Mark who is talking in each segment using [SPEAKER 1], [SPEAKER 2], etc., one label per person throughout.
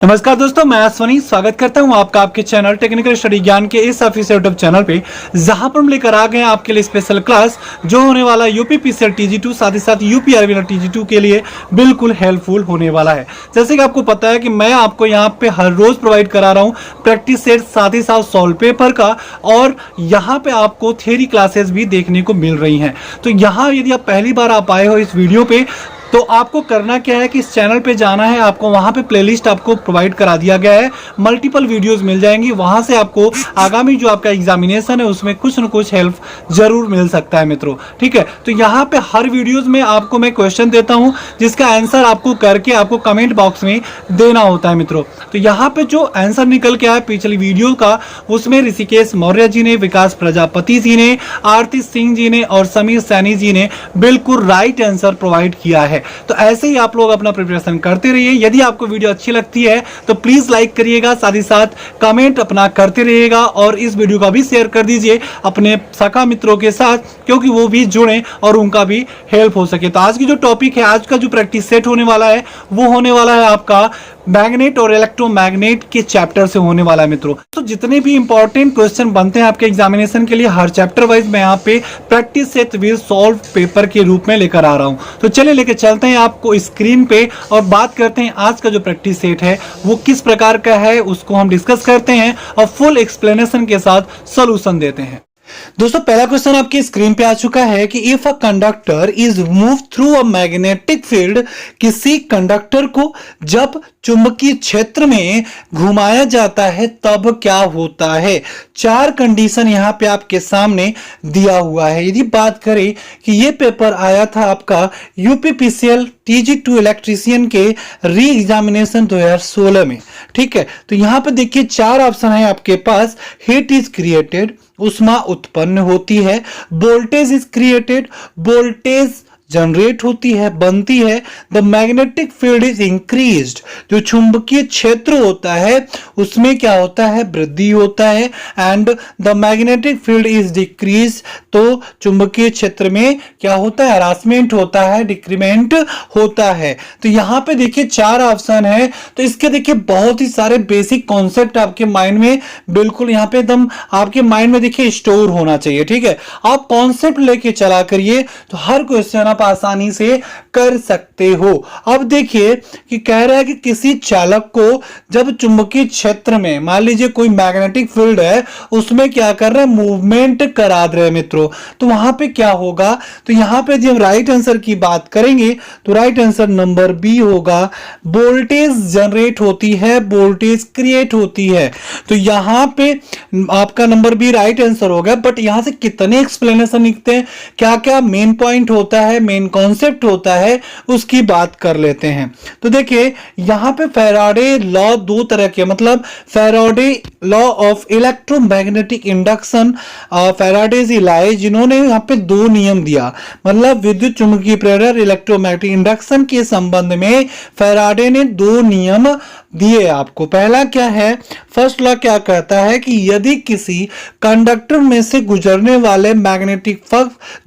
[SPEAKER 1] नमस्कार दोस्तों, मैं अश्वनी स्वागत करता हूं आपका आपके चैनल टेक्निकल स्टडी ज्ञान के इस ऑफिशियल यूट्यूब चैनल पे, जहां पर हम लेकर आ गए हैं आपके लिए स्पेशल क्लास जो होने वाला यूपी पीसीएल टीजी2 साथ ही साथ यूपी आरबीआई टीजी2 के लिए बिल्कुल हेल्पफुल होने वाला है। जैसे कि आपको पता है कि मैं आपको यहाँ पे हर रोज प्रोवाइड करा रहा हूँ प्रैक्टिस सेट साथ ही साथ सॉल्व पेपर का, और यहाँ पे आपको थ्योरी क्लासेस भी देखने को मिल रही हैं। तो यहाँ यदि आप पहली बार आप आए हो इस वीडियो पे, तो आपको करना क्या है कि इस चैनल पे जाना है, आपको वहां पे प्लेलिस्ट आपको प्रोवाइड करा दिया गया है, मल्टीपल वीडियोस मिल जाएंगी, वहां से आपको आगामी जो आपका एग्जामिनेशन है उसमें कुछ न कुछ हेल्प जरूर मिल सकता है मित्रों। ठीक है, तो यहाँ पे हर वीडियोस में आपको मैं क्वेश्चन देता हूँ जिसका आंसर आपको करके आपको कमेंट बॉक्स में देना होता है मित्रों। तो यहाँ पे जो आंसर निकल के आया पिछली वीडियो का, उसमें ऋषिकेश मौर्य जी ने, विकास प्रजापति जी ने, आरती सिंह जी ने और समीर सैनी जी ने बिल्कुल राइट आंसर प्रोवाइड किया है। तो ऐसे ही आप लोग अपना प्रिपरेशन करते रहिए। यदि आपको वीडियो अच्छी लगती है तो प्लीज लाइक करिएगा, साथ ही साथ कमेंट अपना करते रहिएगा, और इस वीडियो का भी शेयर कर दीजिए अपने सखा मित्रों के साथ, क्योंकि वो भी जुड़े और उनका भी हेल्प हो सके। तो आज की जो टॉपिक है, आज का जो प्रैक्टिस सेट होने वाला है, वो होने वाला है आपका मैग्नेट और इलेक्ट्रोमैग्नेट के चैप्टर से होने वाला है मित्रों। तो जितने भी इंपॉर्टेंट क्वेश्चन बनते हैं आपके एग्जामिनेशन के लिए, हर चैप्टर वाइज मैं यहाँ पे practice set with solve paper के रूप में लेकर आ रहा हूँ। तो चलिए लेके चलते हैं आपको स्क्रीन पे और बात करते हैं आज का जो प्रैक्टिस सेट है वो किस प्रकार का है, उसको हम डिस्कस करते हैं और फुल एक्सप्लेनेशन के साथ सोल्यूशन देते हैं। दोस्तों, पहला क्वेश्चन आपकी स्क्रीन पे आ चुका है कि if a conductor is move through a magnetic field, किसी कंडक्टर को जब चुंबकीय क्षेत्र में घुमाया जाता है तब क्या होता है। चार कंडीशन यहां पे आपके सामने दिया हुआ है। यदि बात करें कि ये पेपर आया था आपका यूपीपीसीएल टीजी2 इलेक्ट्रीशियन के री एग्जामिनेशन 2016 में, ठीक है। तो यहां पे देखिए चार ऑप्शन है आपके पास। हीट इज क्रिएटेड, ऊष्मा उत्पन्न होती है। Voltage is created, voltage generate होती है, बनती है। The magnetic field is increased, जो चुंबकीय क्षेत्र होता है उसमें क्या होता है, वृद्धि होता है। And the magnetic field is decrease, तो चुंबकीय क्षेत्र में क्या होता है, हरासमेंट होता है, डिक्रीमेंट होता है। तो यहां पे देखिए चार ऑप्शन है। तो इसके देखिए बहुत ही सारे बेसिक कॉन्सेप्ट आपके माइंड में बिल्कुल यहां पे एकदम आपके माइंड में देखिए स्टोर होना चाहिए, ठीक है। आप कॉन्सेप्ट लेके चला करिए तो हर क्वेश्चन आप आसानी से कर सकते हो। अब देखिए कि कह रहा है कि किसी चालक को जब चुंबकीय क्षेत्र में मान लीजिए कोई मैग्नेटिक फील्ड है, उसमें क्या कर रहे हैं, मूवमेंट करा रहे हैं मित्रों। तो वहां पे क्या होगा, तो यहां पे जब राइट आंसर की बात करेंगे तो राइट आंसर नंबर बी होगा। वोल्टेज जनरेट होती है, वोल्टेज क्रिएट होती है। तो यहां पे आपका नंबर बी राइट आंसर होगा। बट यहां से कितने एक्सप्लेनेशन लिखते हैं, क्या क्या मेन पॉइंट होता है, मेन कॉन्सेप्ट होता है, उसकी बात कर लेते हैं। तो देखिए यहां पे फैराडे लॉ दो तरह के, मतलब Faraday law of electromagnetic induction, Faraday's इलाए, जिन्होंने यहां पे दो नियम दिया, मतलब विद्युत चुंबकीय प्रेरण इलेक्ट्रोमैग्नेटिक इंडक्शन के संबंध में फैराडे ने दो नियम दिए आपको। पहला क्या है, फर्स्ट लॉ क्या कहता है कि यदि किसी कंडक्टर में से गुजरने वाले मैग्नेटिक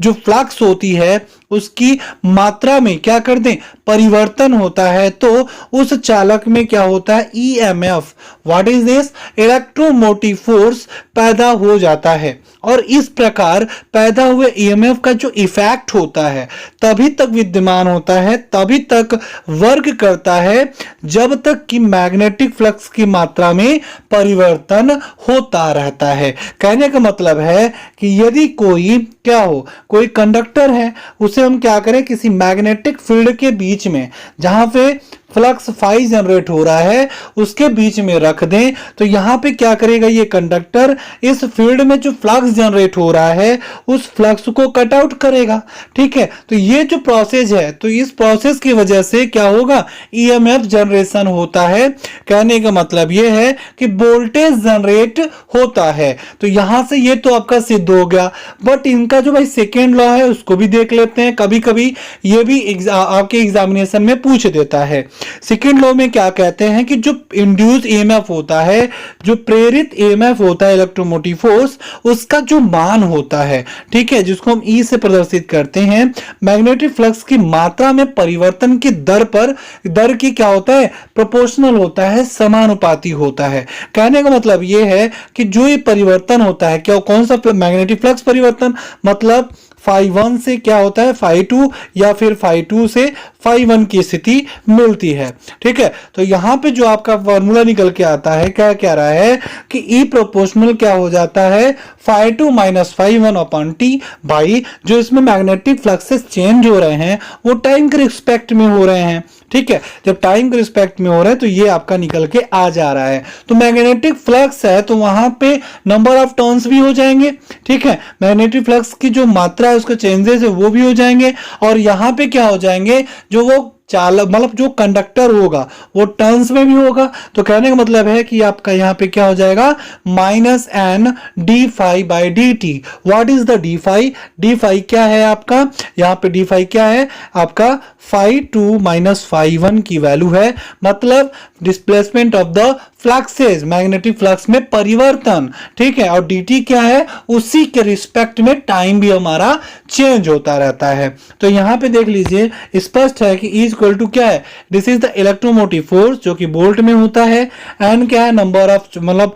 [SPEAKER 1] जो फ्लक्स होती है उसकी मात्रा में क्या कर दें, परिवर्तन होता है, तो उस चालक में क्या होता है, EMF, what is this, electromotive force पैदा हो जाता है। और इस प्रकार पैदा हुए ईएमएफ का जो इफेक्ट होता है तभी तक विद्यमान होता है, तभी तक वर्क करता है जब तक कि मैग्नेटिक फ्लक्स की मात्रा में परिवर्तन होता रहता है। कहने का मतलब है कि यदि कोई क्या हो, कोई कंडक्टर है, उसे हम क्या करें, किसी मैग्नेटिक फील्ड के बीच में जहां पे फ्लक्स फाई जनरेट हो रहा है उसके बीच में रख दें, तो यहां पे क्या करेगा ये कंडक्टर, इस फील्ड में जो फ्लक्स जनरेट हो रहा है उस फ्लक्स को कट आउट करेगा, ठीक है। तो ये जो प्रोसेस है, तो इस प्रोसेस की वजह से क्या होगा, ईएमएफ जनरेशन होता है। कहने का मतलब ये है कि वोल्टेज जनरेट होता है। तो यहां से ये तो आपका सिद्ध हो गया। बट इनका जो भाई सेकेंड लॉ है उसको भी देख लेते हैं, कभी कभी ये भी आपके एग्जामिनेशन में पूछ देता है। सेकेंड लॉ में क्या कहते हैं कि जो इंड्यूस ईएमएफ होता है, जो प्रेरित ईएमएफ होता है इलेक्ट्रोमोटिव फोर्स, उसका जो मान होता है, ठीक है, जिसको हम ई से प्रदर्शित करते हैं, मैग्नेटिक फ्लक्स की मात्रा में परिवर्तन की दर की क्या होता है, प्रोपोर्शनल होता है, समानुपाती होता है। कहने का मतलब ये है कि जो ये परिवर्तन होता है, क्या कौन सा मैग्नेटिक फ्लक्स परिवर्तन, मतलब फाई 1 से क्या होता है फाई 2, या फिर फाई 2 से फाई 1 की स्थिति मिलती है। ठीक है, तो यहां पे जो आपका फॉर्मूला निकल के आता है, क्या कह रहा है कि ई प्रोपोर्शनल क्या हो जाता है, phi 2 minus phi 1 upon T by, जो इसमें मैग्नेटिक फ्लक्सेस चेंज हो रहे हैं वो टाइम के रिस्पेक्ट में हो रहे हैं। ठीक है, जब टाइम के रिस्पेक्ट में हो रहा है तो ये आपका निकल के आ जा रहा है। तो मैग्नेटिक फ्लक्स है तो वहां पे नंबर ऑफ टर्न्स भी हो जाएंगे। ठीक है, मैग्नेटिक फ्लक्स की जो मात्रा है उसके चेंजेस है वो भी हो जाएंगे, और यहां पे क्या हो जाएंगे, जो वो चालक मतलब जो कंडक्टर होगा वो टर्न्स में भी होगा। तो कहने का मतलब है कि आपका यहां पे क्या हो जाएगा, minus N D phi by D T. What is the D phi, D phi क्या है आपका, यहां पे डी फाई क्या है आपका, फाई 2 माइनस फाई 1 की वैल्यू है, मतलब displacement of the fluxes, magnetic flux में परिवर्तन। ठीक है, और dt क्या है, उसी के रिस्पेक्ट में टाइम भी हमारा चेंज होता रहता है। तो यहां पे देख लीजिए स्पष्ट है कि E इक्वल टू क्या है, this is the electromotive force जो कि वोल्ट में होता है, एन क्या है, नंबर ऑफ मतलब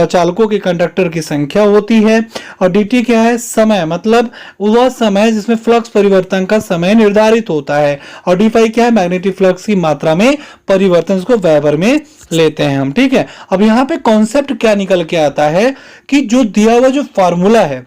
[SPEAKER 1] चालकों के कंडक्टर की संख्या होती है, और dt क्या है, समय, मतलब वह समय जिसमें फ्लक्स परिवर्तन का समय निर्धारित होता है, और डी फाई क्या है, मैग्नेटिक फ्लक्स की मात्रा में परिवर्तन, इसको वेबर में लेते हैं हम। ठीक है, अब यहां पे कॉन्सेप्ट क्या निकल के आता है कि जो दिया हुआ जो फॉर्मूला है,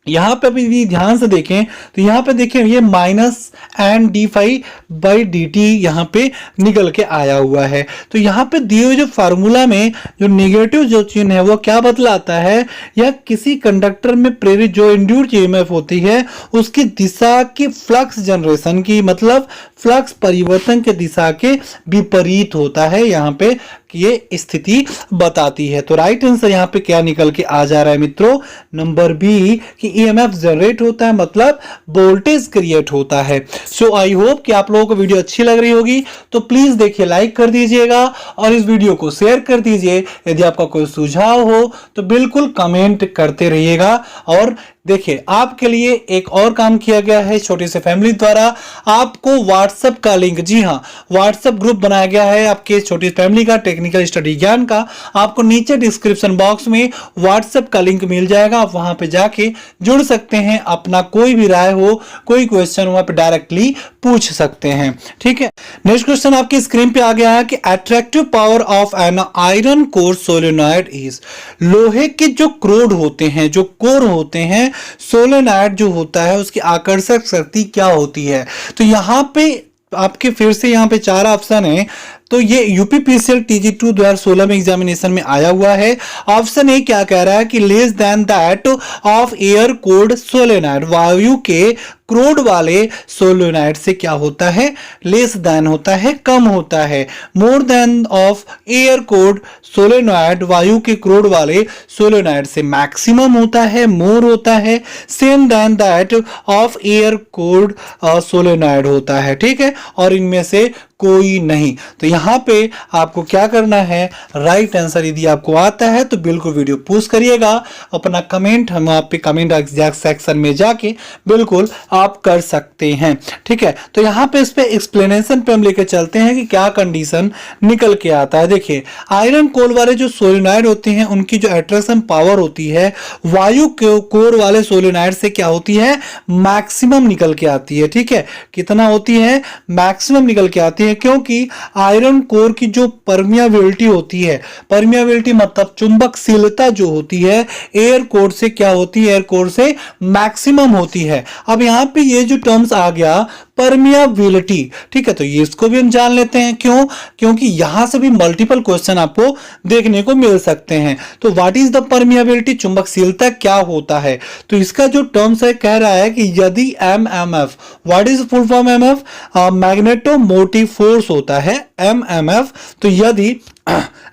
[SPEAKER 1] यहां पे अभी ध्यान से देखें तो यहां पे देखें ये minus N D phi by D T यहां पे निकल के आया हुआ है। तो यहां पे दिए हुए जो फार्मूला में जो नेगेटिव जो चिन्ह है वो क्या बतलाता है, या किसी कंडक्टर में प्रेरित जो इंड्यूस्ड ईएमएफ होती है उसकी दिशा की फ्लक्स जनरेशन की, मतलब फ्लक्स परिवर्तन के दिशा के विपरीत होता है, यहां पे ये स्थिति बताती है। तो राइट आंसर यहां पे क्या निकल के आ जा रहा है मित्रों, नंबर बी, कि ईएमएफ जनरेट होता है मतलब वोल्टेज क्रिएट होता है। सो आई होप कि आप लोगों को वीडियो अच्छी लग रही होगी, तो प्लीज देखिए लाइक कर दीजिएगा और इस वीडियो को शेयर कर दीजिए। यदि आपका कोई सुझाव हो तो बिल्कुल कमेंट करते रहिएगा। और देखिए आपके लिए एक और काम किया गया है छोटे से फैमिली द्वारा, आपको व्हाट्सएप का लिंक, जी हाँ व्हाट्सएप ग्रुप बनाया गया है आपके छोटी फैमिली का, टेक्निकल स्टडी ज्ञान का। आपको नीचे डिस्क्रिप्शन बॉक्स में व्हाट्सएप का लिंक मिल जाएगा, आप वहां पे जाके जुड़ सकते हैं, अपना कोई भी राय हो, कोई क्वेश्चन वहां पे डायरेक्टली पूछ सकते हैं। ठीक है, नेक्स्ट क्वेश्चन आपकी स्क्रीन पे आ गया है कि attractive power of an iron core solenoid is, लोहे के जो क्रोड होते हैं, जो कोर होते हैं, सोलेनॉइड जो होता है उसकी आकर्षक शक्ति क्या होती है। तो यहां पे आपके फिर से यहां पे 4 ऑप्शन है, तो ये यूपीपीसीएल TG2 2016 में एग्जामिनेशन में आया हुआ है। ऑप्शन ए क्या कह रहा है कि less than that of air cored solenoid, वायु के क्रोड वाले सोलेनॉइड से क्या होता है, लेस देन होता है, कम होता है। More than of air cored solenoid, वायु के क्रोड वाले सोलेनॉइड से मैक्सिमम होता है, मोर होता है। Same then that of air cored solenoid होता है। ठीक है, और इनमें से कोई नहीं। तो यहां पे आपको क्या करना है, राइट आंसर यदि आपको आता है तो बिल्कुल वीडियो पोस्ट करिएगा, अपना कमेंट हम आप पे कमेंट सेक्शन में जाके बिल्कुल आप कर सकते हैं। ठीक है, तो यहां पे इस पे एक्सप्लेनेशन पे हम लेके चलते हैं कि क्या कंडीशन निकल के आता है। देखिए आयरन कोर वाले जो सोलेनॉइड होते हैं उनकी जो अट्रैक्शन पावर होती है वायु कोर वाले सोलेनॉइड से क्या होती है, मैक्सिमम निकल के आती है। ठीक है, कितना होती है, मैक्सिमम निकल के आती है, क्योंकि आयरन कोर की जो परमियाबिलिटी होती है, परमियाबिलिटी मतलब चुंबकशीलता जो होती है एयर कोर से क्या होती है, एयर कोर से मैक्सिमम होती है। अब यहां पे ये जो टर्म्स आ गया परमियाबिलिटी, ठीक है, तो ये इसको भी हम जान लेते हैं, क्यों, क्योंकि यहां से भी मल्टीपल क्वेश्चन आपको देखने को मिल सकते हैं। तो व्हाट इज द परमियाबिलिटी, चुंबकशीलता क्या होता है। तो इसका जो टर्म्स है कह रहा है कि यदि MMF, what is full form MF, magnetomotive force होता है एमएमएफ, तो यदि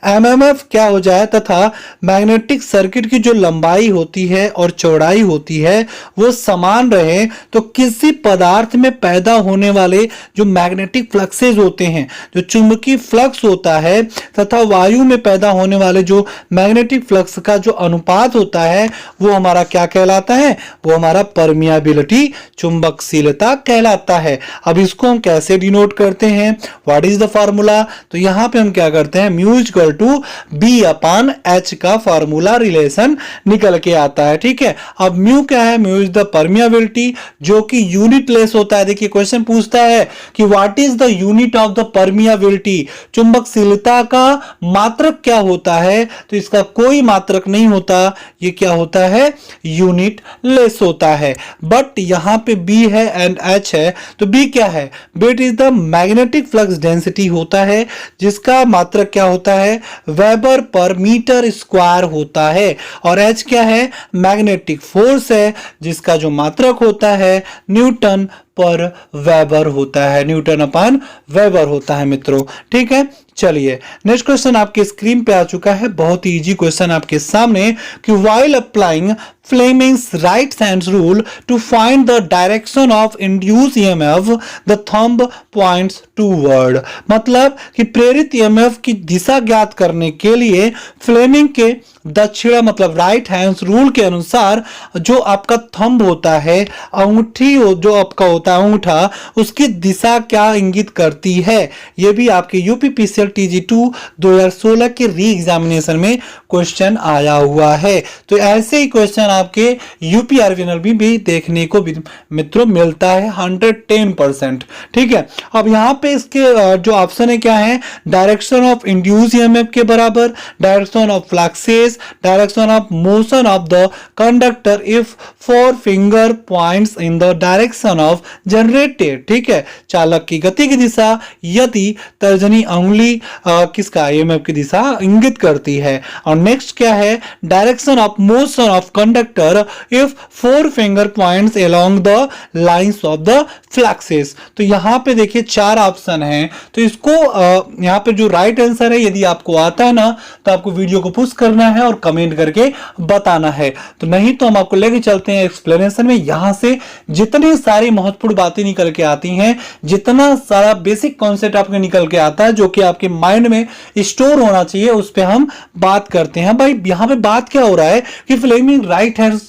[SPEAKER 1] एमएमएफ क्या हो जाए तथा मैग्नेटिक सर्किट की जो लंबाई होती है और चौड़ाई होती है वो समान रहे तो किसी पदार्थ में पैदा होने वाले जो मैग्नेटिक फ्लक्सेस होते हैं, जो चुंबकीय फ्लक्स होता है तथा वायु में पैदा होने वाले जो मैग्नेटिक फ्लक्स का जो अनुपात होता है वो हमारा क्या कहलाता है, वो हमारा परमियाबिलिटी, चुंबकशीलता कहलाता है। अब इसको हम कैसे डिनोट करते हैं, व्हाट इज द फार्मूला, तो यहां पे हम क्या करते हैं, mu equal to B upon H का फार्मूला रिलेशन निकल के आता है। ठीक है, अब म्यू क्या है, म्यू इज द परमियाबिलिटी जो कि यूनिट लेस होता है। देखिए क्वेश्चन पूछता है कि what is the unit of the permeability, चुंबकशीलता का मात्रक क्या होता है, तो इसका कोई मात्रक नहीं होता, ये क्या होता है, यूनिट लेस होता है। बट यहां पे बी है एंड एच है, तो बी क्या है, bit is the magnetic flux density होता है जिसका मात्रक क्या होता है, वेबर पर मीटर स्क्वायर होता है। और एच क्या है, मैग्नेटिक फोर्स है जिसका जो मात्रक होता है न्यूटन पर वेबर होता है, न्यूटन अपॉन वेबर होता है मित्रों। ठीक है, चलिए नेक्स्ट क्वेश्चन आपके स्क्रीन पे आ चुका है, बहुत ही इजी क्वेश्चन आपके सामने कि while applying Fleming's right hand rule to find the direction of induce EMF the thumb points toward, मतलब कि प्रेरित ईएमएफ की दिशा ज्ञात करने के लिए फ्लेमिंग के दक्षिण मतलब राइट हैंड रूल के अनुसार जो आपका थंब होता है, अंगूठी जो आपका होता है अंगूठा, उसकी दिशा क्या इंगित करती है। यह भी आपके यूपीपीसीएल TG2 2016 के री एग्जामिनेशन में क्वेश्चन आया हुआ है। तो ऐसे ही क्वेश्चन आपके यूपीआरवी भी देखने को मित्रों मिलता है 110%। ठीक है, अब यहां पे इसके जो ऑप्शन है क्या है, डायरेक्शन ऑफ इंड्यूस ईएमएफ के बराबर, direction of fluxes, direction of motion of the conductor if 4 finger points in the direction of generated. ठीक है, चालक की गति की दिशा यदि तर्जनी अंगुली किसका, ईएमएफ की दिशा इंगित करती है। और नेक्स्ट क्या है, direction of motion of conductor if 4 finger points along the lines of the fluxes. तो यहां पे देखिए 4 ऑप्शन हैं, तो इसको यहां पे जो राइट आंसर है यदि आपको आता है ना तो आपको वीडियो को पुश करना है और कमेंट करके बताना है, तो नहीं तो हम आपको लेके चलते हैं एक्सप्लेनेशन में। यहां से जितनी सारी महत्वपूर्ण बातें निकल के आती हैं, जितना सारा बेसिक कॉन्सेप्ट आपके निकल के आता है जो कि आपके माइंड में स्टोर होना चाहिए, उस पर हम बात करते हैं। भाई यहां पे बात क्या हो रहा है कि फ्लेमिंग राइट हैंड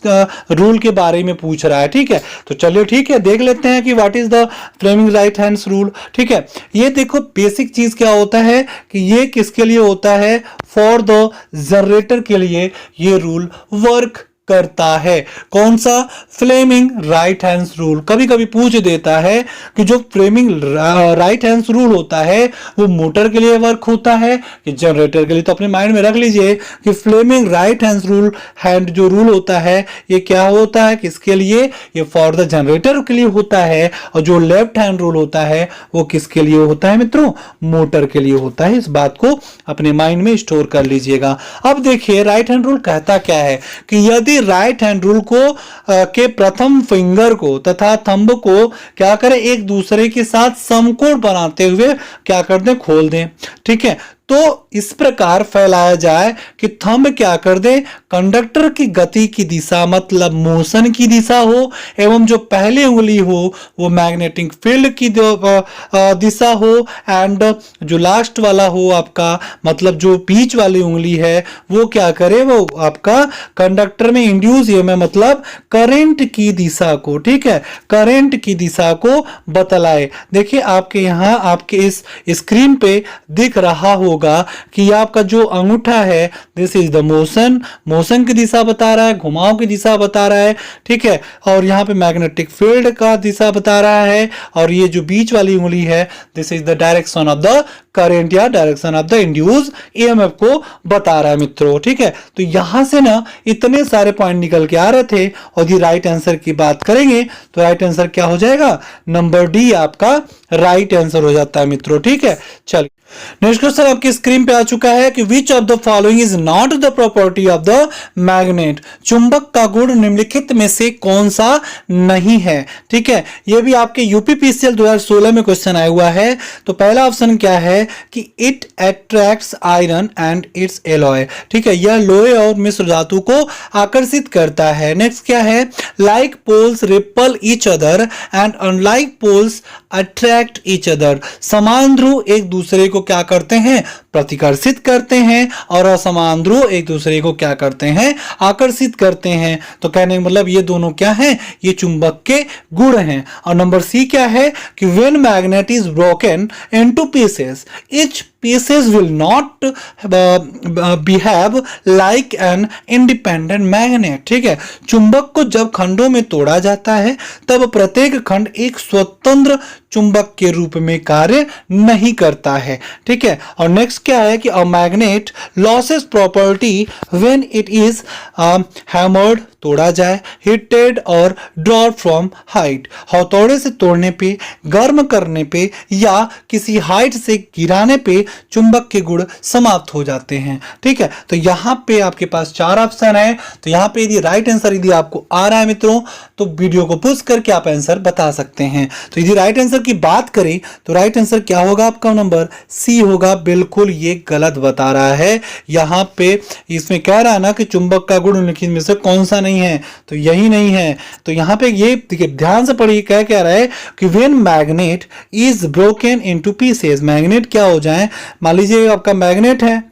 [SPEAKER 1] रूल के बारे में पूछ रहा है। ठीक है, तो चलिए ठीक है देख लेते हैं कि what is the Fleming right hand rule. ठीक है, ये देखो बेसिक चीज क्या होता है कि ये किसके लिए होता है, फॉर द जनरेटर के लिए ये रूल वर्क करता है। कौन सा, फ्लेमिंग राइट हैंड रूल। कभी कभी पूछ देता है कि जो फ्लेमिंग राइट हैंड रूल होता है वो मोटर के लिए वर्क होता है कि जनरेटर के लिए, तो अपने माइंड में रख लीजिए कि फ्लेमिंग राइट हैंड रूल जो रूल होता है ये क्या होता है, किसके लिए, ये फॉर द जनरेटर के लिए होता है। और जो लेफ्ट हैंड रूल होता है वो किसके लिए होता है मित्रों, मोटर के लिए होता है। इस बात को अपने माइंड में स्टोर कर लीजिएगा। अब देखिए राइट हैंड रूल कहता क्या है कि यदि राइट हैंड रूल को के प्रथम फिंगर को तथा थंब को क्या करें, एक दूसरे के साथ समकोण बनाते हुए क्या कर दें, खोल दें। ठीक है, तो इस प्रकार फैलाया जाए कि थंब क्या कर दे, कंडक्टर की गति की दिशा मतलब मोशन की दिशा हो, एवं जो पहली उंगली हो वो मैग्नेटिक फील्ड की दिशा हो, एंड जो लास्ट वाला हो आपका मतलब जो बीच वाली उंगली है वो क्या करे, वो आपका कंडक्टर में इंड्यूस ईएमएफ मतलब करंट की दिशा को, ठीक है, करंट की दिशा को बतलाए। देखिए आपके यहाँ आपके इस स्क्रीन पे दिख रहा होगा कि आपका जो अंगूठा है this is the motion, motion की दिशा बता रहा है, घुमाव की दिशा बता रहा है। ठीक है, और यहाँ पे मैग्नेटिक फील्ड का दिशा बता रहा है, और ये जो बीच वाली उंगली है this is the direction of the current या direction of the induce EMF को बता रहा है मित्रों। ठीक है, तो यहां से ना इतने सारे पॉइंट निकल के आ रहे थे, और यदि राइट आंसर की बात करेंगे तो राइट आंसर क्या हो जाएगा, नंबर डी आपका राइट आंसर हो जाता है मित्रों। ठीक है, चलिए नेक्स्ट क्वेश्चन आपकी स्क्रीन पे आ चुका है कि which of the following is not the property of the magnet, चुंबक का गुण निम्नलिखित में से कौन सा नहीं है। ठीक है, यह भी आपके यूपीपीसीएल 2016 में क्वेश्चन आया हुआ है। तो पहला ऑप्शन क्या है है कि it attracts iron and it's alloy, ठीक है, यह लोहे और मिश्र धातु को आकर्षित करता है। नेक्स्ट क्या है, like poles repel each other and unlike poles attract each other, समान ध्रुव एक दूसरे को क्या करते हैं, प्रतिकर्षित करते हैं, और असमान ध्रुव एक दूसरे को क्या करते हैं, आकर्षित करते हैं। तो कहने का मतलब ये दोनों क्या हैं, ये चुंबक के गुण हैं। और नंबर सी क्या है कि when magnet is broken into pieces, each pieces will not behave like an independent magnet, ठीक है, चुंबक को जब खंडों में तोड़ा जाता है तब प्रत्येक खंड एक स्वतंत्र चुंबक के रूप में कार्य नहीं करता है, ठीक है। और नेक्स्ट क्या है कि a magnet losses property when it is hammered, तोड़ा जाए, हिटेड और ड्रॉप फ्रॉम हाइट, हथौड़े से तोड़ने पे, गर्म करने पे या किसी हाइट से गिराने पे चुंबक के गुण समाप्त हो जाते हैं, ठीक है। तो यहां पे आपके पास 4 ऑप्शन है। तो यहां पे यदि राइट आंसर यदि आपको आ रहा है मित्रों तो वीडियो को पुश करके आप आंसर बता सकते हैं। तो यदि राइट आंसर की बात करें तो राइट आंसर क्या होगा, आपका नंबर सी होगा। बिल्कुल ये गलत बता रहा है। यहां पे इसमें कह रहा है ना कि चुंबक का गुण निम्नलिखित में से कौन सा नहीं है, तो यही नहीं है। तो यहां पे ये देखिए ध्यान से पढ़िए, क्या कह रहा है कि when magnet is broken into pieces, magnet क्या हो जाए, मान लीजिए आपका मैग्नेट है,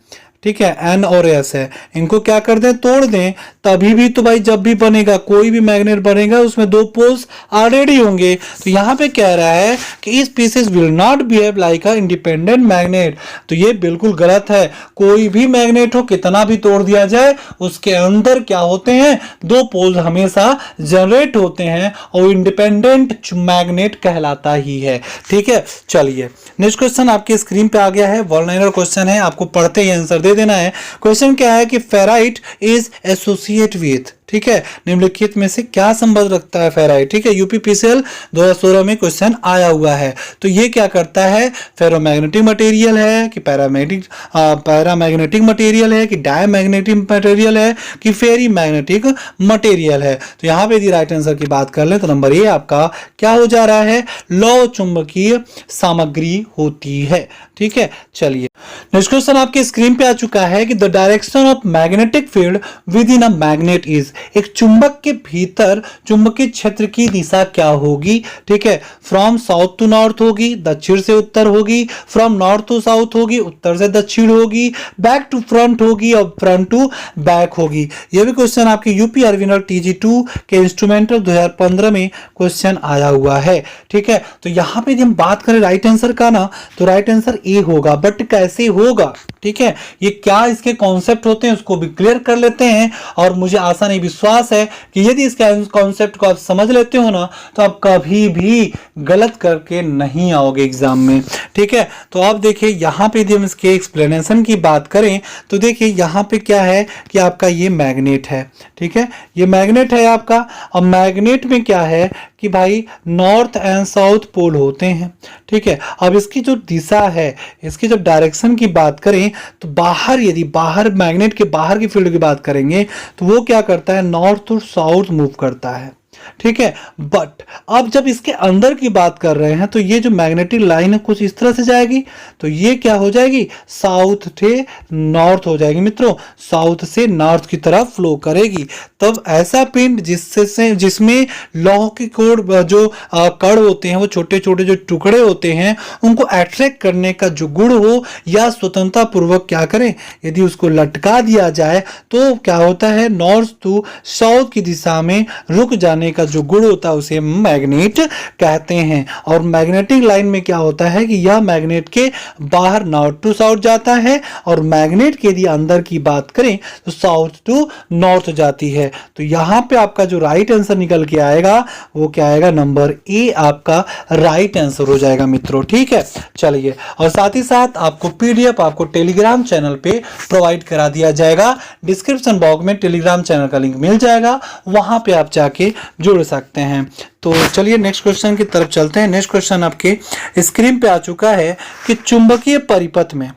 [SPEAKER 1] ठीक है, एन और एस है, इनको क्या कर दें, तोड़ दें, तभी भी तो भाई जब भी बनेगा कोई भी मैग्नेट बनेगा उसमें 2 पोल्स ऑलरेडी होंगे। तो यहां पे कह रहा है कि इस pieces will not behave like a independent magnet. तो ये बिल्कुल गलत है। कोई भी मैग्नेट हो, कितना भी तोड़ दिया जाए, उसके अंदर क्या होते हैं, 2 पोल्स हमेशा जनरेट होते हैं और इंडिपेंडेंट मैग्नेट कहलाता ही है, ठीक है। चलिए नेक्स्ट क्वेश्चन आपके स्क्रीन पे आ गया है, वन लाइनर क्वेश्चन है, आपको पढ़ते ही आंसर दे देना है। क्वेश्चन क्या है कि फेराइट इज एसोसिएट विथ, ठीक है, निम्नलिखित में से क्या संबंध रखता है फेराइट, ठीक है, यूपीपीसीएल 2016 में क्वेश्चन आया हुआ है। तो ये क्या करता है, फेरोमैग्नेटिक मटेरियल है कि पैरामैग्नेटिक मटेरियल है कि डायमैग्नेटिक मटेरियल है कि फेरी मैग्नेटिक मटेरियल है। तो यहां पे यदि राइट आंसर की बात कर ले तो नंबर ए आपका क्या हो जा रहा है, लौ चुंबकीय सामग्री होती है, ठीक है। चलिए नेक्स्ट क्वेश्चन आपके स्क्रीन पे आ चुका है कि the direction of magnetic field with in a magnet is, एक चुंबक के भीतर चुंबकीय क्षेत्र की दिशा क्या होगी, ठीक है, फ्रॉम साउथ टू नॉर्थ होगी, दक्षिण से उत्तर होगी, फ्रॉम नॉर्थ टू साउथ होगी, उत्तर से दक्षिण होगी, बैक टू फ्रंट होगी और फ्रंट टू बैक होगी। यह भी क्वेश्चन आपके यूपी अर्विनर TG2 के इंस्ट्रूमेंटल 2015 में क्वेश्चन आया हुआ है, ठीक है। तो यहां पे यदि हम बात करें राइट आंसर का ना, तो राइट आंसर ए होगा, बट कैसे होगा, ठीक है, ये क्या इसके कॉन्सेप्ट होते हैं उसको भी क्लियर कर लेते हैं। और मुझे आशा नहीं विश्वास है कि यदि इसके कॉन्सेप्ट को आप समझ लेते हो ना तो आप कभी भी गलत करके नहीं आओगे एग्जाम में, ठीक है। तो आप देखिए यहां पे यदि हम इसके एक्सप्लेनेशन की बात करें तो देखिए यहां पे क्या है कि आपका ये मैग्नेट है, ठीक है, ये मैग्नेट है आपका। और मैग्नेट में क्या है कि भाई नॉर्थ एंड साउथ पोल होते हैं, ठीक है। अब इसकी जो दिशा है, इसकी जब डायरेक्शन की बात करें तो बाहर, यदि बाहर मैग्नेट के बाहर की फील्ड की बात करेंगे तो वो क्या करता है, नॉर्थ टू साउथ मूव करता है, ठीक है। बट अब जब इसके अंदर की बात कर रहे हैं तो ये जो मैग्नेटिक लाइन है कुछ इस तरह से जाएगी, तो ये क्या हो जाएगी, साउथ से नॉर्थ हो जाएगी मित्रों, साउथ से नॉर्थ की तरफ फ्लो करेगी। तब ऐसा पिंड जिसमें लौह के कोड जो कण होते हैं, वो छोटे छोटे जो टुकड़े होते हैं, उनको अट्रैक्ट करने का जो गुण हो या स्वतंत्रता पूर्वक क्या करें, यदि उसको लटका दिया जाए तो क्या होता है, नॉर्थ टू साउथ की दिशा में रुक जाने का जो गुण होता है उसे मैग्नेट कहते हैं। और मैग्नेटिक लाइन में क्या होता है कि यह मैग्नेट के बाहर नॉर्थ टू साउथ जाता है और मैग्नेट के यदि अंदर की बात करें तो साउथ टू नॉर्थ जाती है। तो यहां पे आपका जो राइट आंसर निकल के आएगा वो क्या आएगा, नंबर ए आपका राइट आंसर हो जाएगा मित्रों, ठीक है। चलिए, और साथ ही साथ आपको पीडीएफ आपको टेलीग्राम चैनल पे प्रोवाइड करा दिया जाएगा। डिस्क्रिप्शन बॉक्स में टेलीग्राम चैनल का लिंक मिल जाएगा, वहां पे आप जाके जुड़ सकते हैं। तो चलिए नेक्स्ट क्वेश्चन की तरफ चलते हैं। नेक्स्ट क्वेश्चन आपके स्क्रीन पे आ चुका है कि चुंबकीय परिपथ में,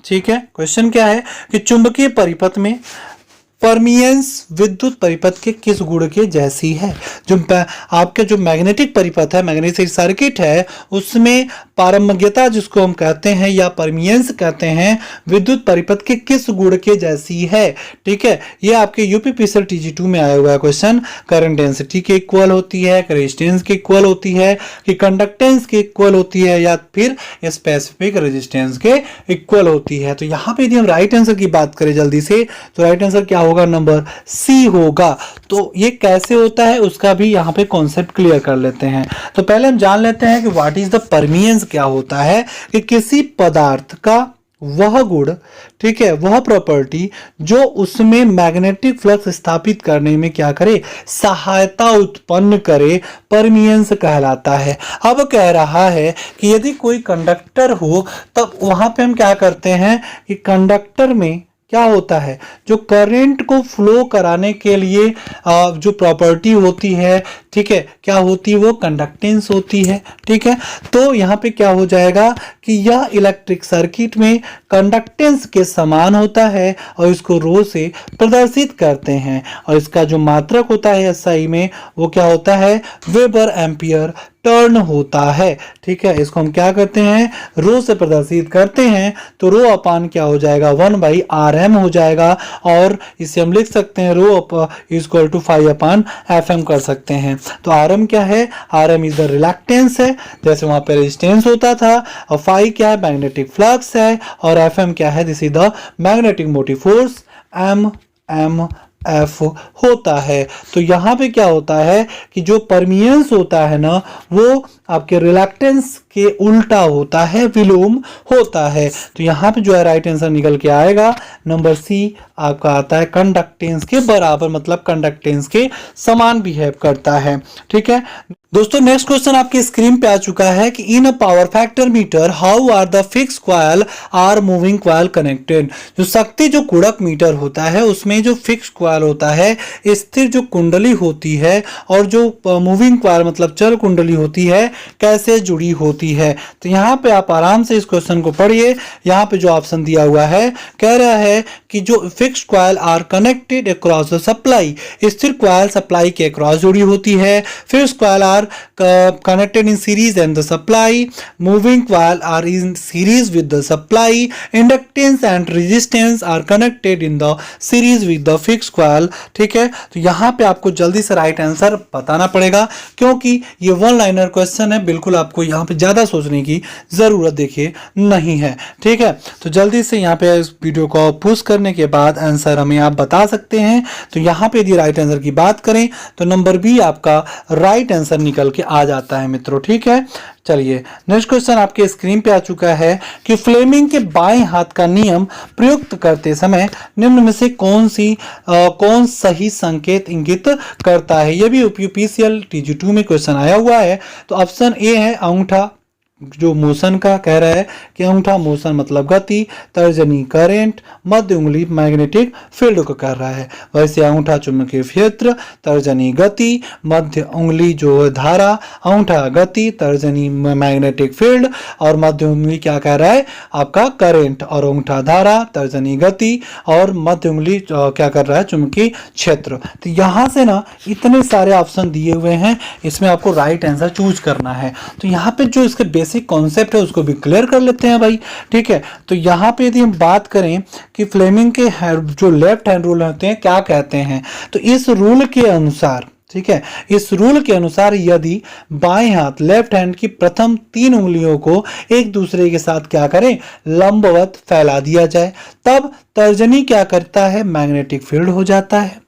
[SPEAKER 1] ठीक है, क्वेश्चन क्या है कि चुंबकीय परिपथ में परमियंस विद्युत परिपथ के किस गुण के जैसी है? जो आपके जो मैग्नेटिक परिपथ है, मैग्नेटिक सर्किट है, उसमें पारगम्यता जिसको हम कहते हैं या परमियंस कहते हैं, विद्युत परिपथ के किस गुण के जैसी है। ठीक है, ये आपके यूपीपीसीएल टीजी2 में आया हुआ है क्वेश्चन। करंट डेंसिटी के इक्वल होती है, रेजिस्टेंस के इक्वल होती है, कि कंडक्टेंस के इक्वल होती है, या फिर स्पेसिफिक रेजिस्टेंस के इक्वल होती है। तो यहां पे यदि हम राइट आंसर की बात करें जल्दी से, तो राइट आंसर क्या होगा? नंबर सी होगा। तो ये कैसे होता है उसका भी यहां पे कॉन्सेप्ट क्लियर कर लेते हैं। तो पहले हम जान लेते हैं कि व्हाट इज द परमियंस क्या होता है, कि किसी पदार्थ का वह गुण, ठीक है, वह प्रॉपर्टी जो उसमें मैग्नेटिक फ्लक्स स्थापित करने में क्या करे? सहायता उत्पन्न करे, परमियंस कहलाता है। अब कह रहा है कि यदि कोई कंडक्टर हो, तब वहां पे हम क्या करते हैं कि कंडक्टर में क्या होता है, जो करंट को फ्लो कराने के लिए जो प्रॉपर्टी होती है, ठीक है, क्या होती है? वो कंडक्टेंस होती है। ठीक है, तो यहाँ पे क्या हो जाएगा कि यह इलेक्ट्रिक सर्किट में कंडक्टेंस के समान होता है और इसको रो से प्रदर्शित करते हैं, और इसका जो मात्रक होता है एसआई में, वो क्या होता है? वेबर एम्पियर टर्न होता है। ठीक है, इसको हम क्या करते हैं? रो से प्रदर्शित करते हैं, तो रो अपान क्या हो जाएगा? 1/Rm हो जाएगा, और इसे हम लिख सकते हैं रो इक्वल टू 5/Fm कर सकते हैं। तो Rm क्या है? Rm इज द रिलैक्टेंस है, जैसे वहां पे रेजिस्टेंस होता था, और फाई क्या है? मैग्नेटिक फ्लक्स है, और Fm क्या है? This is the magnetic motive force, F होता है। तो यहाँ पे क्या होता है कि जो परमियंस होता है ना, वो आपके रिलैक्टेंस के उल्टा होता है, विलोम होता है। तो यहाँ पे जो है राइट आंसर निकल के आएगा नंबर सी आपका आता है, कंडक्टेंस के बराबर, मतलब कंडक्टेंस के समान बिहेव करता है। ठीक है दोस्तों, नेक्स्ट क्वेश्चन आपके स्क्रीन पे आ चुका है कि in a power factor meter how are the fix coil or moving coil connected. जो शक्ति जो गुणक मीटर होता है, उसमें जो फिक्स कॉइल होता है, स्थिर जो कुंडली होती है, और जो मूविंग कॉइल मतलब चल कुंडली होती है, कैसे जुड़ी होती है। तो यहाँ पे आप आराम से इस क्वेश्चन को पढ़िए। यहाँ पे जो ऑप्शन दिया हुआ है, कह रहा है कि जो fixed coil are connected across the supply, स्थिर कॉइल सप्लाई के अक्रॉस जुड़ी होती है। Fixed coil are connected in series and the supply, moving coil are in series with the supply, inductance and resistance are connected in the series with the fixed coil। ठीक है, तो यहाँ पे आपको जल्दी से राइट आंसर बताना पड़ेगा, क्योंकि ये वन लाइनर क्वेश्चन है, बिल्कुल आपको यहाँ पे ज्यादा सोचने की जरूरत देखिए नहीं है। ठीक है, तो जल्दी से यहाँ पे इस वीडियो को पुश करने के बाद आंसर हमें आप बता सकते हैं। तो यहाँ पे यदि राइट आंसर की बात करें, तो नंबर बी आपका राइट आंसर निकल के आ जाता है मित्रों। ठीक है, चलिए नेक्स्ट क्वेश्चन आपके स्क्रीन पे आ चुका है कि फ्लेमिंग के बाएं हाथ का नियम प्रयुक्त करते समय निम्न में से कौन सही संकेत इंगित करता है। यह भी यूपीपीसीएल टीजी2 में क्वेश्चन आया हुआ है। तो ऑप्शन ए है अंगूठा जो मोशन का कह रहा है कि अंगूठा मोशन मतलब गति, तर्जनी करंट, मध्य उंगली मैग्नेटिक फील्ड को कर रहा है। वैसे अंगूठा चुंबकीय क्षेत्र, तर्जनी गति, मध्य उंगली जो धारा, अंगूठा गति, तर्जनी मैग्नेटिक फील्ड, और मध्य उंगली क्या कह रहा है? आपका करंट, और अंगूठा धारा, तर्जनी गति, और मध्य उंगली क्या कर रहा है? चुंबकीय क्षेत्र। तो यहाँ से ना इतने सारे ऑप्शन दिए हुए हैं, इसमें आपको राइट आंसर चूज करना है। तो यहाँ पे जो इसके बेसिक कॉन्सेप्ट है उसको भी क्लियर कर लेते हैं भाई। ठीक है, तो यहाँ पे यदि हम बात करें कि फ्लेमिंग के जो लेफ्ट हैंड रूल होते हैं क्या कहते हैं, तो इस रूल के अनुसार, ठीक है, इस रूल के अनुसार यदि बाएं हाथ लेफ्ट हैंड की प्रथम 3 उंगलियों को एक दूसरे के साथ क्या करें? लंबवत फैला दिया जाए, तब तर्जनी क्या करता है? मैग्नेटिक फील्ड हो जाता है।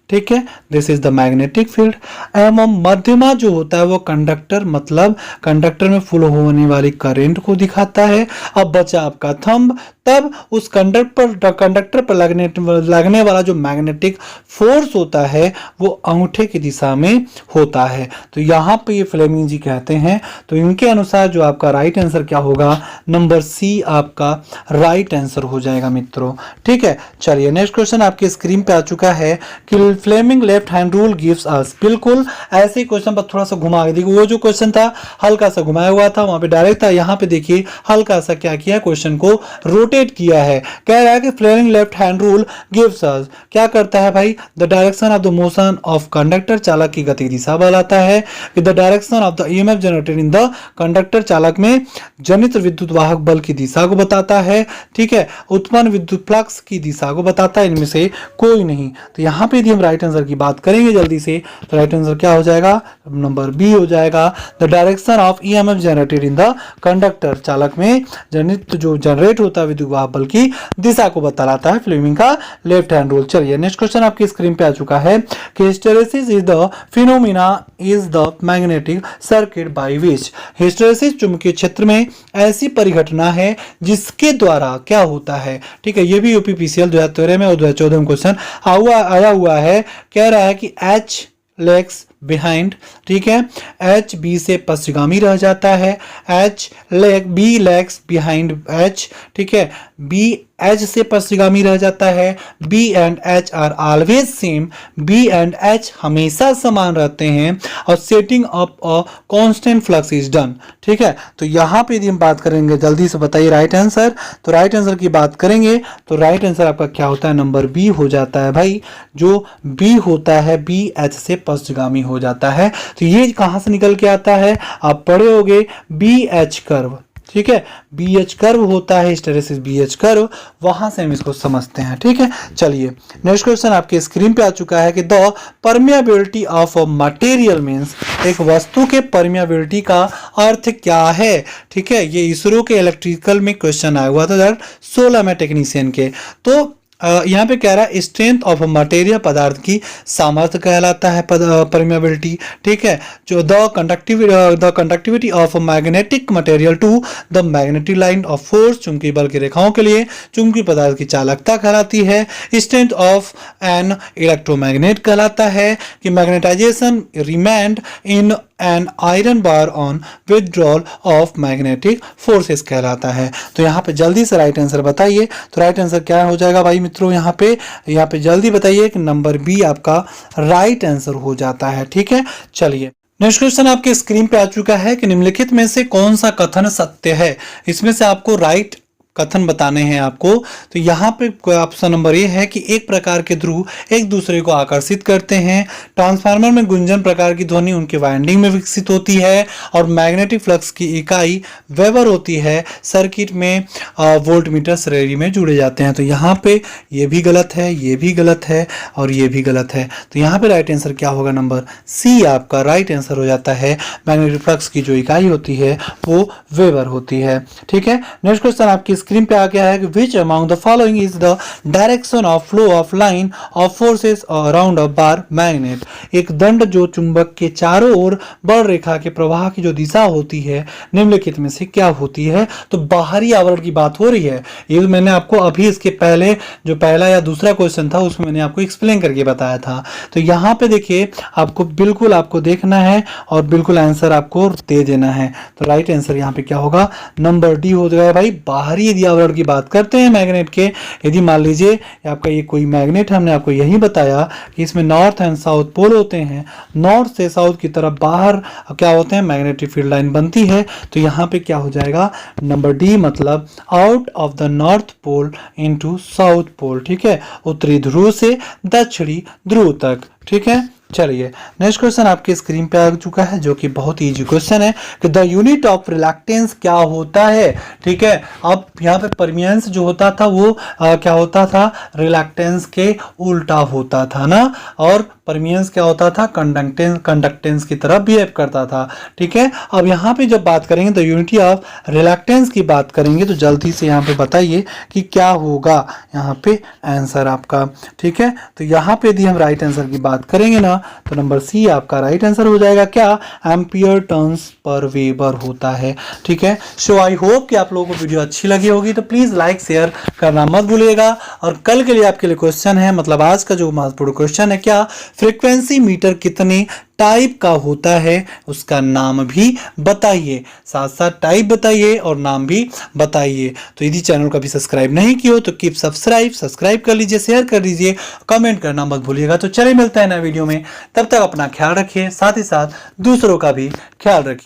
[SPEAKER 1] ठीक है, this is the magnetic field. एवं मध्यमा जो होता है वो कंडक्टर, मतलब कंडक्टर में फ्लो होने वाली करंट को दिखाता है। अब बचा आपका थंब, तब उस कंडक्टर पर लगने वाला जो मैग्नेटिक फोर्स होता है वो अंगूठे की दिशा में होता है। तो यहाँ पे ये फ्लेमिंग जी कहते हैं। तो इनके अनुसार जो आपका राइट आंसर क्या होगा? नंबर सी आपका राइट आंसर हो जाएगा मित्रों। ठीक है, चलिए नेक्स्ट क्वेश्चन आपके स्क्रीन पे आ चुका है कि Fleming left hand rule gives us. बिल्कुल ऐसे ही क्वेश्चन पर थोड़ा सा घुमा के देखिए। वो जो क्वेश्चन था हल्का सा घुमाया हुआ था, वहां पे डायरेक्ट था। यहाँ पे देखिए हल्का सा क्या किया, क्वेश्चन को रोटेट रोटेट किया है। कह रहा है कि flaring left hand rule gives अस, क्या करता है भाई, the direction of the motion of conductor, चालक की गति दिशा बताता है कि the direction of the EMF generated in the conductor, चालक में जनित विद्युत वाहक बल की दिशा को बताता है। ठीक है, उत्पन्न विद्युत फ्लक्स की दिशा को बताता है, इनमें से कोई नहीं। तो यहाँ पे यदि हम राइट आंसर की बात करेंगे जल्दी से, तो राइट आंसर क्या हो जाएगा, नंबर बी हो जाएगा, the direction of EMF generated in the conductor, चालक में जनित जो जनरेट होता है विद्युत वाहक बल की दिशा को बताता है, फ्लेमिंग का लेफ्ट हैंड रूल। चलिए नेक्स्ट क्वेश्चन आपकी स्क्रीन पे आ चुका है कि hysteresis is the phenomena is the magnetic circuit by which, hysteresis चुंबकीय क्षेत्र में ऐसी परिघटना है जिसके द्वारा क्या होता है। ठीक है, ये भी यूपीपीसीएल 2013 में और 2014 में क्वेश्चन आया हुआ है। कह रहा है कि एच लेग्स बिहाइंड, ठीक है, एच बी से पश्चिगामी रह जाता है, बी लेग्स बिहाइंड एच, ठीक है, बी एच से पश्चिगामी रह जाता है, B and H are always same, B and H हमेशा समान रहते हैं, और setting up a constant flux is done. ठीक है, तो यहां पे यदि हम बात करेंगे, जल्दी से बताइए राइट आंसर। तो राइट आंसर की बात करेंगे तो राइट आंसर आपका क्या होता है, नंबर बी हो जाता है भाई, जो बी होता है बी एच से पश्चिगामी हो जाता है। तो ये कहां से निकल के आता है, आप पढ़े होगे बी एच कर्व। ठीक है, बी एच कर्व होता है, हिस्टेरेसिस बी एच कर्व, वहां से हम इसको समझते हैं। ठीक है, चलिए नेक्स्ट क्वेश्चन आपके स्क्रीन पे आ चुका है कि the permeability of a material means, एक वस्तु के परमिएबिलिटी का अर्थ क्या है। ठीक है, ये इसरो के इलेक्ट्रिकल में क्वेश्चन आया हुआ था 2016 में टेक्नीशियन के। तो यहाँ पे कह रहा है स्ट्रेंथ ऑफ मटेरियल, पदार्थ की सामर्थ्य कहलाता है परमिएबिलिटी। ठीक है, जो the conductivity of magnetic material to the magnetic line of force, चुंबकीय बल की रेखाओं के लिए चुंबकीय पदार्थ की चालकता कहलाती है। स्ट्रेंथ ऑफ एन इलेक्ट्रोमैग्नेट कहलाता है कि magnetization remained in an iron bar on withdrawal of magnetic forces कहलाता है। तो यहाँ पे जल्दी से राइट आंसर बताइए। तो राइट आंसर क्या हो जाएगा भाई मित्रों, यहाँ पे जल्दी बताइए कि नंबर बी आपका राइट आंसर हो जाता है। ठीक है, चलिए नेक्स्ट क्वेश्चन आपके स्क्रीन पे आ चुका है कि निम्नलिखित में से कौन सा कथन सत्य है। इसमें से आपको राइट कथन बताने हैं आपको। तो यहाँ पे ऑप्शन नंबर ए है कि एक प्रकार के ध्रुव एक दूसरे को आकर्षित करते हैं, ट्रांसफार्मर में गुंजन प्रकार की ध्वनि उनके वाइंडिंग में विकसित होती है, और मैग्नेटिक फ्लक्स की इकाई वेबर होती है, सर्किट में वोल्टमीटर श्रेणी में जुड़े जाते हैं। तो यहाँ पे ये भी गलत है, ये भी गलत है, और ये भी गलत है। तो यहाँ पे राइट आंसर क्या होगा, नंबर सी आपका राइट आंसर हो जाता है। मैग्नेटिक फ्लक्स की जो इकाई होती है वो वेबर होती है। ठीक है, नेक्स्ट क्वेश्चन आपकी स्क्रीन पे आ गया है कि which among the following is the direction of flow of line of forces around a bar magnet, एक दंड जो चुंबक के चारों ओर बड़ रेखा के प्रवाह की जो दिशा होती है निम्नलिखित में से क्या होती है। तो बाहरी आवरण की बात हो रही है, ये मैंने आपको अभी इसके पहले जो पहला या दूसरा क्वेश्चन था उसमें मैंने आपको एक्सप्लेन करके बताया था। तो यहाँ पे देखिए आपको बिल्कुल आपको देखना है और बिल्कुल आंसर आपको दे देना है। तो राइट आंसर यहाँ पे क्या होगा, नंबर डी हो जाएगा भाई। बाहरी यदि आवरण की बात करते हैं मैग्नेट के, यदि मान लीजिए आपका ये कोई मैग्नेट, हमने आपको यही बताया कि इसमें नॉर्थ एंड साउथ पोल होते हैं, नॉर्थ से साउथ की तरफ बाहर क्या होते हैं, मैग्नेटिक फील्ड लाइन बनती है। तो यहाँ पे क्या हो जाएगा, नंबर डी, मतलब out of the north pole into south pole. ठीक है, उत्तरी ध्रुव से दक्षिणी ध्रुव तक। ठीक है, चलिए नेक्स्ट क्वेश्चन आपके स्क्रीन पे आ चुका है जो कि बहुत इजी क्वेश्चन है कि द यूनिट ऑफ रिलक्टेंस क्या होता है। ठीक है, अब यहाँ पे परमिएंस जो होता था वो क्या होता था, रिलक्टेंस के उल्टा होता था ना, और परमिएंस क्या होता था, कंडक्टेंस की तरफ बिहेव करता था। ठीक है, अब यहाँ पे जब बात करेंगे द यूनिटी ऑफ रिलक्टेंस की बात करेंगे तो जल्दी से यहाँ पे बताइए कि क्या होगा यहाँ पे आंसर आपका। ठीक है, तो यहाँ पे यदि हम राइट आंसर की बात करेंगे ना तो नंबर सी आपका राइट आंसर हो जाएगा, क्या, एम्पियर टर्न्स पर वेबर होता है। ठीक है, सो आई होप कि आप लोगों को वीडियो अच्छी लगी होगी, तो प्लीज लाइक शेयर करना मत भूलिएगा। और कल के लिए आपके लिए क्वेश्चन है, मतलब आज का जो महत्वपूर्ण क्वेश्चन है, क्या फ्रीक्वेंसी मीटर कितने टाइप का होता है उसका नाम भी बताइए, साथ साथ टाइप बताइए और नाम भी बताइए। तो यदि चैनल को अभी सब्सक्राइब नहीं किया हो तो कीप सब्सक्राइब कर लीजिए, शेयर कर लीजिए, कमेंट करना मत भूलिएगा। तो चलिए मिलते हैं नए वीडियो में, तब तक अपना ख्याल रखिए, साथ ही साथ दूसरों का भी ख्याल रखिए।